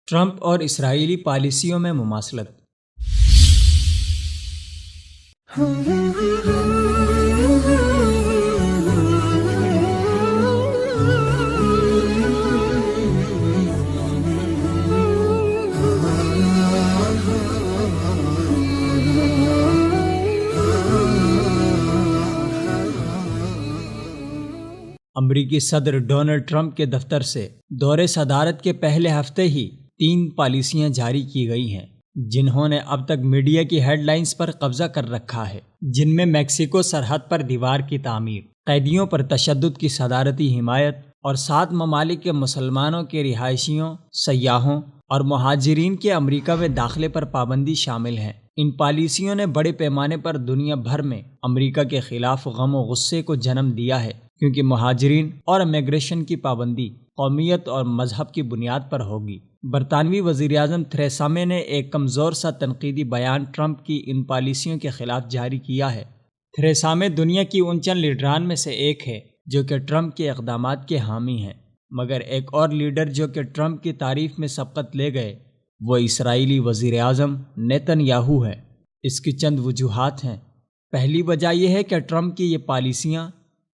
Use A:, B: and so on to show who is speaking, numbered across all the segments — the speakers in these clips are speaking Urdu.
A: ٹرمپ اور اسرائیلی پالیسیوں میں مماثلت۔ امریکی صدر ڈونلڈ ٹرمپ کے دفتر سے دور صدارت کے پہلے ہفتے ہی 3 پالیسیاں جاری کی گئی ہیں جنہوں نے اب تک میڈیا کی ہیڈ لائنز پر قبضہ کر رکھا ہے، جن میں میکسیکو سرحد پر دیوار کی تعمیر، قیدیوں پر تشدد کی صدارتی حمایت اور 7 ممالک کے مسلمانوں کے رہائشیوں، سیاحوں اور مہاجرین کے امریکہ میں داخلے پر پابندی شامل ہیں۔ ان پالیسیوں نے بڑے پیمانے پر دنیا بھر میں امریکہ کے خلاف غم و غصے کو جنم دیا ہے، کیونکہ مہاجرین اور امیگریشن کی پابندی قومیت اور مذہب کی بنیاد پر ہوگی۔ برطانوی وزیراعظم تھریسا مے نے ایک کمزور سا تنقیدی بیان ٹرمپ کی ان پالیسیوں کے خلاف جاری کیا ہے۔ تھریسا مے دنیا کی ان چند لیڈران میں سے ایک ہے جو کہ ٹرمپ کے اقدامات کے حامی ہیں، مگر ایک اور لیڈر جو کہ ٹرمپ کی تعریف میں سبقت لے گئے وہ اسرائیلی وزیر اعظم نیتن یاہو ہے۔ اس کی چند وجوہات ہیں۔ پہلی وجہ یہ ہے کہ ٹرمپ کی یہ پالیسیاں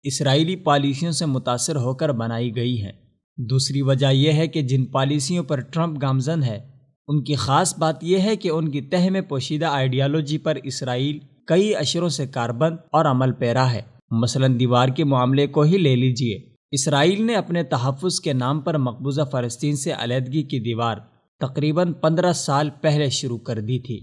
A: اسرائیلی پالیسیوں سے متاثر ہو کر بنائی گئی ہیں۔ دوسری وجہ یہ ہے کہ جن پالیسیوں پر ٹرمپ گامزن ہے ان کی خاص بات یہ ہے کہ ان کی تہ میں پوشیدہ آئیڈیالوجی پر اسرائیل کئی عشروں سے کاربند اور عمل پیرا ہے۔ مثلا دیوار کے معاملے کو ہی لے لیجئے۔ اسرائیل نے اپنے تحفظ کے نام پر مقبوضہ فلسطین سے علیحدگی کی دیوار تقریباً 15 سال پہلے شروع کر دی تھی،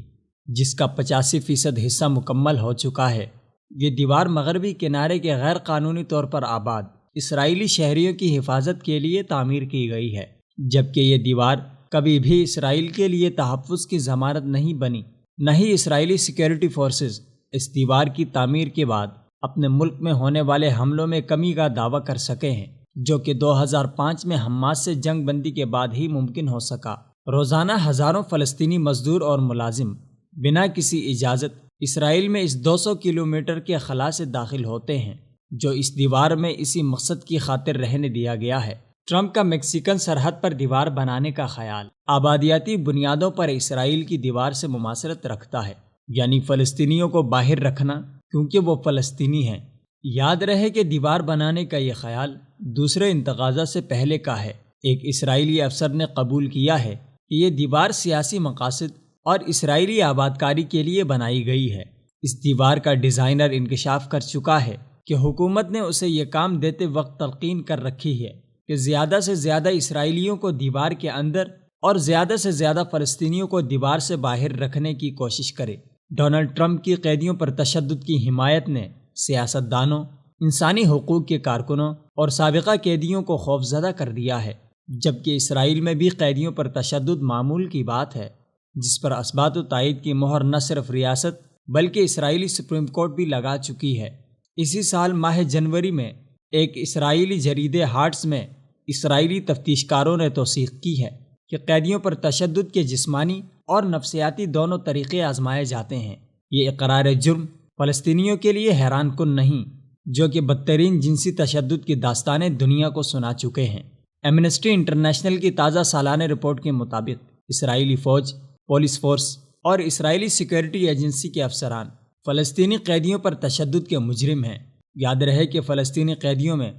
A: جس کا 85% حصہ مکمل ہو چکا ہے۔ یہ دیوار مغربی کنارے کے غیر قانونی طور پر آباد اسرائیلی شہریوں کی حفاظت کے لیے تعمیر کی گئی ہے، جبکہ یہ دیوار کبھی بھی اسرائیل کے لیے تحفظ کی ضمانت نہیں بنی۔ نہ ہی اسرائیلی سیکیورٹی فورسز اس دیوار کی تعمیر کے بعد اپنے ملک میں ہونے والے حملوں میں کمی کا دعویٰ کر سکے ہیں، جو کہ 2005 میں حماس سے جنگ بندی کے بعد ہی ممکن ہو سکا۔ روزانہ ہزاروں فلسطینی مزدور اور ملازم بنا کسی اجازت اسرائیل میں اس 200 کلومیٹر کے خلا سے داخل ہوتے ہیں جو اس دیوار میں اسی مقصد کی خاطر رہنے دیا گیا ہے۔ ٹرمپ کا میکسیکن سرحد پر دیوار بنانے کا خیال آبادیاتی بنیادوں پر اسرائیل کی دیوار سے مماثلت رکھتا ہے، یعنی فلسطینیوں کو باہر رکھنا کیونکہ وہ فلسطینی ہیں۔ یاد رہے کہ دیوار بنانے کا یہ خیال دوسرے انتقاضہ سے پہلے کا ہے۔ ایک اسرائیلی افسر نے قبول کیا ہے کہ یہ دیوار سیاسی مقاصد اور اسرائیلی آبادکاری کے لیے بنائی گئی ہے۔ اس دیوار کا ڈیزائنر انکشاف کر چکا ہے کہ حکومت نے اسے یہ کام دیتے وقت تلقین کر رکھی ہے کہ زیادہ سے زیادہ اسرائیلیوں کو دیوار کے اندر اور زیادہ سے زیادہ فلسطینیوں کو دیوار سے باہر رکھنے کی کوشش کرے۔ ڈونلڈ ٹرمپ کی قیدیوں پر تشدد کی حمایت نے سیاست دانوں، انسانی حقوق کے کارکنوں اور سابقہ قیدیوں کو خوفزدہ کر دیا ہے، جبکہ اسرائیل میں بھی قیدیوں پر تشدد معمول کی بات ہے، جس پر اثبات و تائید کی مہر نہ صرف ریاست بلکہ اسرائیلی سپریم کورٹ بھی لگا چکی ہے۔ اسی سال ماہ جنوری میں ایک اسرائیلی جریدے ہارٹس میں اسرائیلی تفتیش کاروں نے توثیق کی ہے کہ قیدیوں پر تشدد کے جسمانی اور نفسیاتی دونوں طریقے آزمائے جاتے ہیں۔ یہ اقرار جرم فلسطینیوں کے لیے حیران کن نہیں، جو کہ بدترین جنسی تشدد کی داستانیں دنیا کو سنا چکے ہیں۔ ایمنسٹی انٹرنیشنل کی تازہ سالانہ رپورٹ کے مطابق اسرائیلی فوج، پولیس فورس اور اسرائیلی سیکیورٹی ایجنسی کے افسران فلسطینی قیدیوں پر تشدد کے مجرم ہیں۔ یاد رہے کہ فلسطینی قیدیوں میں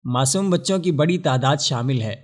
A: معصوم بچوں کی بڑی تعداد شامل ہے،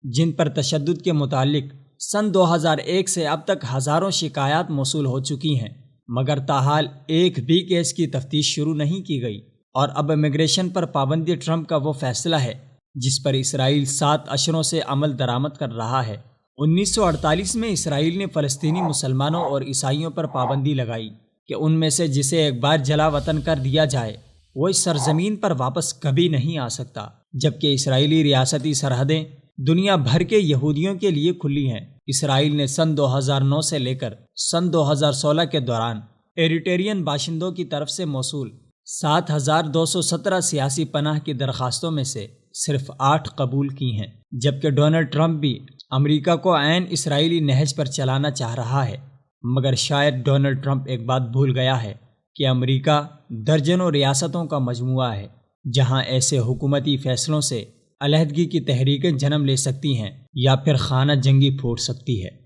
A: جن پر تشدد کے متعلق سن 2001 سے اب تک ہزاروں شکایات موصول ہو چکی ہیں، مگر تاحال ایک بھی کیس کی تفتیش شروع نہیں کی گئی۔ اور اب امیگریشن پر پابندی ٹرمپ کا وہ فیصلہ ہے جس پر اسرائیل 7 عشروں سے عمل درآمد کر رہا ہے۔ 1948 میں اسرائیل نے فلسطینی مسلمانوں اور عیسائیوں پر پابندی لگائی کہ ان میں سے جسے ایک بار جلا وطن کر دیا جائے وہ اس سرزمین پر واپس کبھی نہیں آ سکتا، جبکہ اسرائیلی ریاستی سرحدیں دنیا بھر کے یہودیوں کے لیے کھلی ہیں۔ اسرائیل نے سن 2009 سے لے کر سن 2016 کے دوران ایریٹرین باشندوں کی طرف سے موصول 7217 سیاسی پناہ کی درخواستوں میں سے صرف 8 قبول کی ہیں، جبکہ ڈونلڈ ٹرمپ بھی امریکہ کو عین اسرائیلی نہج پر چلانا چاہ رہا ہے، مگر شاید ڈونلڈ ٹرمپ ایک بات بھول گیا ہے کہ امریکہ درجنوں ریاستوں کا مجموعہ ہے، جہاں ایسے حکومتی فیصلوں سے علیحدگی کی تحریکیں جنم لے سکتی ہیں یا پھر خانہ جنگی پھوٹ سکتی ہے۔